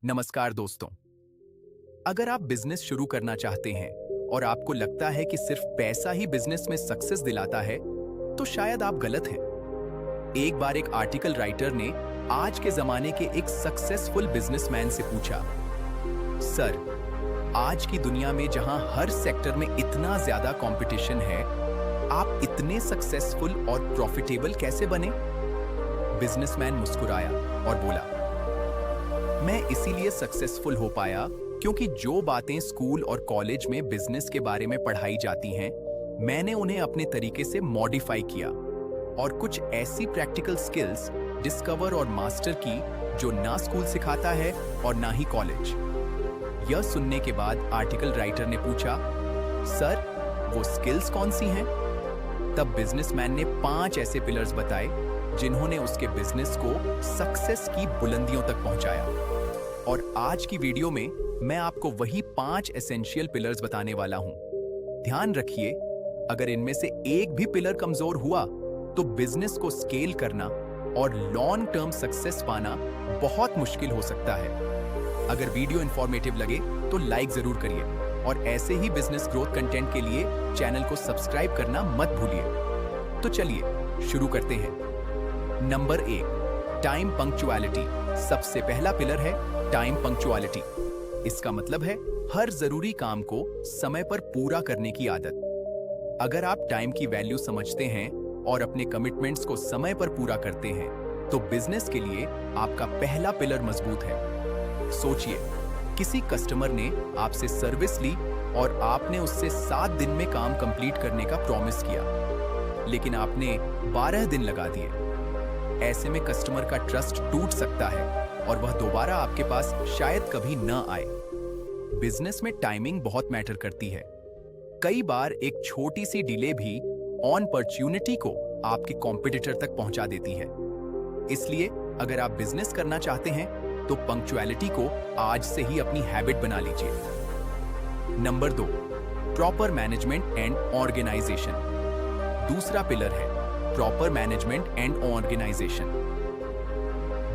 नमस्कार दोस्तों। अगर आप बिजनेस शुरू करना चाहते हैं और आपको लगता है कि सिर्फ पैसा ही बिजनेस में सक्सेस दिलाता है, तो शायद आप गलत हैं। एक बार एक आर्टिकल राइटर ने आज के जमाने के एक सक्सेसफुल बिजनेसमैन से पूछा, सर, आज की दुनिया में जहां हर सेक्टर में इतना ज्यादा कंपटीशन है, आप इतने सक्सेसफुल और प्रॉफिटेबल कैसे बने? बिजनेसमैन मुस्कुराया और बोला, मैं इसीलिए सक्सेसफुल हो पाया क्योंकि जो बातें स्कूल और कॉलेज में बिजनेस के बारे में पढ़ाई जाती हैं, मैंने उन्हें अपने तरीके से मॉडिफाई किया और कुछ ऐसी प्रैक्टिकल स्किल्स डिस्कवर और मास्टर की जो ना स्कूल सिखाता है और ना ही कॉलेज। यह सुनने के बाद आर्टिकल राइटर ने पूछा, सर, वो स्किल्स कौन सी हैं? तब बिजनेसमैन ने 5 ऐसे पिलर्स बताए जिन्होंने उसके बिजनेस को सक्सेस की बुलंदियों तक पहुंचाया। और आज की वीडियो में मैं आपको वही 5 एसेंशियल पिलर्स बताने वाला हूं। ध्यान रखिए, अगर इनमें से एक भी पिलर कमजोर हुआ तो बिजनेस को स्केल करना और लॉन्ग टर्म सक्सेस पाना बहुत मुश्किल हो सकता है। अगर वीडियो इंफॉर्मेटिव लगे तो लाइक जरूर करिए और ऐसे ही बिजनेस ग्रोथ कंटेंट के लिए चैनल को सब्सक्राइब करना मत भूलिए। तो चलिए शुरू करते हैं। Number 1, time punctuality. सबसे पहला पिलर है टाइम पंक्चुअलिटी। इसका मतलब है हर जरूरी काम को समय पर पूरा करने की आदत। अगर आप टाइम की वैल्यू समझते हैं और अपने कमिटमेंट्स को समय पर पूरा करते हैं, तो बिजनेस के लिए आपका पहला पिलर मजबूत है। सोचिए, किसी कस्टमर ने आपसे सर्विस ली और आपने उससे 7 दिन में काम कंप्लीट करने का प्रॉमिस किया, लेकिन आपने 12 दिन लगा दिए। ऐसे में कस्टमर का ट्रस्ट टूट सकता है और वह दोबारा आपके पास शायद कभी न आए। बिजनेस में टाइमिंग बहुत मैटर करती है। कई बार एक छोटी सी डिले भी अपॉर्चुनिटी को आपके कॉम्पिटिटर तक पहुंचा देती है। इसलिए अगर आप बिजनेस करना चाहते हैं तो पंक्चुअलिटी को आज से ही अपनी हैबिट बना लीजिए। Number 2, proper management and organisation. दूसरा पिलर है proper management and organisation.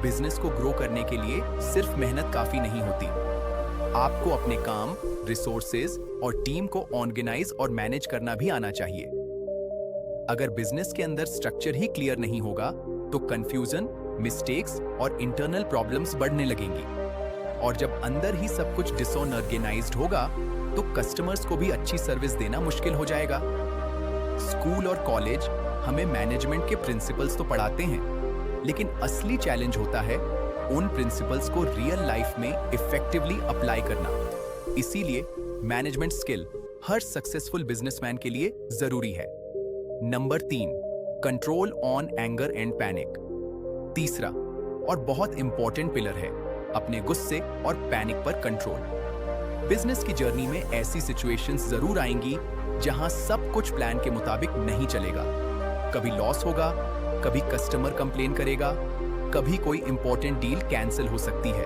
Business को ग्रो करने के लिए सिर्फ मेहनत काफी नहीं होती। आपको अपने काम, रिसोर्सेज और टीम को ऑर्गेनाइज और मैनेज करना भी आना चाहिए। अगर बिजनेस के अंदर स्ट्रक्चर ही क्लियर नहीं होगा तो कंफ्यूजन, मिस्टेक्स और इंटरनल प्रॉब्लम्स बढ़ने लगेंगी। और जब अंदर ही सब कुछ डिसऑर्गेनाइज्ड होगा तो कस्टमर्स को भी अच्छी सर्विस देना मुश्किल हो जाएगा। स्कूल और कॉलेज हमें मैनेजमेंट के प्रिंसिपल्स तो पढ़ाते हैं, लेकिन असली चैलेंज होता है उन प्रिंसिपल्स को रियल लाइफ में इफेक्टिवली अप्लाई करना। इसीलिए मैनेजमेंट स्किल हर सक्सेसफुल बिजनेसमैन के लिए जरूरी है। Number 3, control on anger and panic. तीसरा और बहुत इंपॉर्टेंट पिलर है अपने गुस्से और पैनिक पर कंट्रोल। बिजनेस की जर्नी में ऐसी सिचुएशंस जरूर आएंगी जहां सब कुछ प्लान के मुताबिक नहीं चलेगा। कभी लॉस होगा, कभी कस्टमर कंप्लेन करेगा, कभी कोई इंपॉर्टेंट डील कैंसिल हो सकती है।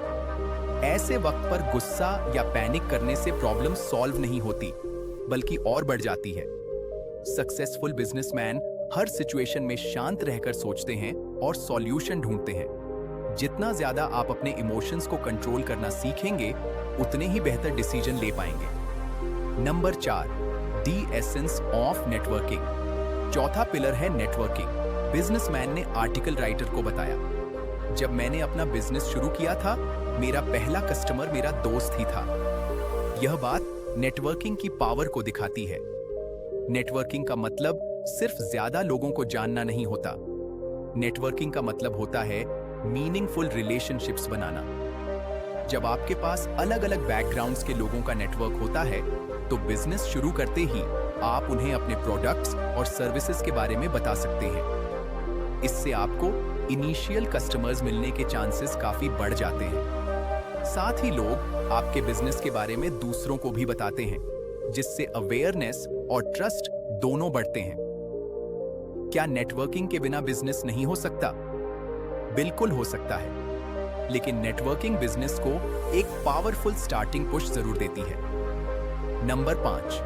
ऐसे वक्त पर गुस्सा या पैनिक करने से प्रॉब्लम सॉल्व नहीं होती, बल्कि और बढ़ जाती है। सक्सेसफुल बिजनेसमैन हर सिचुएशन में शांत रहकर सोचते हैं और सॉल्यूशन ढूंढते हैं। जितना ज्यादा आप अपने इमोशंस को कंट्रोल करना सीखेंगे, उतने ही बेहतर डिसीजन ले पाएंगे। Number 4, the essence of networking. चौथा पिलर है नेटवर्किंग। बिजनेसमैन ने आर्टिकल राइटर को बताया, जब मैंने अपना बिजनेस शुरू किया था, मेरा पहला कस्टमर मेरा दोस्त ही था। यह बात नेटवर्किंग की पावर को दिखाती है। नेटवर्किंग का मतलब सिर्फ ज्यादा लोगों को जानना नहीं होता। नेटवर्किंग का मतलब होता है मीनिंगफुल रिलेशनशिप्स बनाना। जब आपके पास अलग अलग बैकग्राउंड्स के लोगों का नेटवर्क होता है, तो बिजनेस शुरू करते ही आप उन्हें अपने प्रोडक्ट्स और सर्विसेज के बारे में बता सकते हैं। इससे आपको इनिशियल कस्टमर्स मिलने के चांसेस काफी बढ़ जाते हैं। साथ ही लोग आपके बिजनेस के बारे में दूसरों को भी बताते हैं, जिससे अवेयरनेस और ट्रस्ट दोनों बढ़ते हैं। क्या नेटवर्किंग के बिना बिजनेस नहीं हो सकता? बिल्कुल हो सकता है, लेकिन नेटवर्किंग बिजनेस को एक पावरफुल स्टार्टिंग पुश जरूर देती है। Number 5,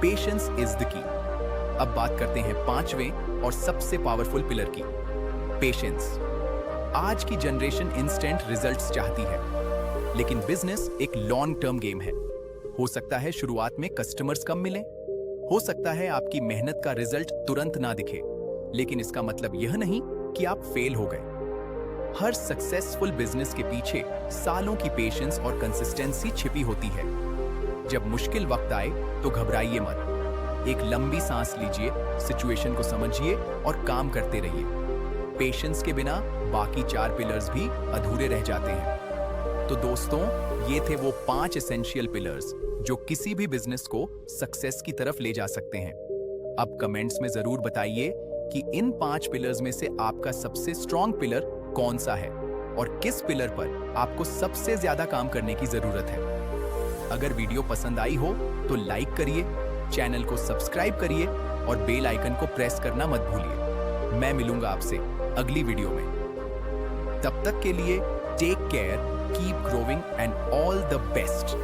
patience is the key. अब बात करते हैं 5वें और सबसे पावरफुल पिलर की, पेशेंस। आज की जनरेशन इंस्टेंट रिजल्ट्स चाहती है। लेकिन बिजनेस एक लॉन्ग टर्म गेम है। हो सकता है शुरुआत में कस्टमर्स कम मिले, हो सकता है आपकी मेहनत का रिजल्ट तुरंत ना दिखे, लेकिन इसका मतलब यह नहीं कि आप फेल हो गए। हर सक्सेसफुल बिजनेस के पीछे सालों की पेशेंस और कंसिस्टेंसी छिपी होती है। जब मुश्किल वक्त आए तो घबराइए मत। एक लंबी सांस लीजिए, सिचुएशन को समझिए और काम करते रहिए। पेशेंस के बिना बाकी 4 पिलर्स भी अधूरे रह जाते हैं। तो दोस्तों, ये थे वो 5 एसेंशियल पिलर्स जो किसी भी बिजनेस को सक्सेस की तरफ ले जा सकते हैं। अब कमेंट्स में जरूर बताइए कि इन 5 पिलर्स में से आपका सबसे स्ट्रॉन्ग पिलर कौन सा है और किस पिलर पर आपको सबसे ज्यादा काम करने की जरूरत है। अगर वीडियो पसंद आई हो तो लाइक करिए, चैनल को सब्सक्राइब करिए और बेल आइकन को प्रेस करना मत भूलिए। मैं मिलूंगा आपसे अगली वीडियो में। तब तक के लिए take care, keep growing and all the best.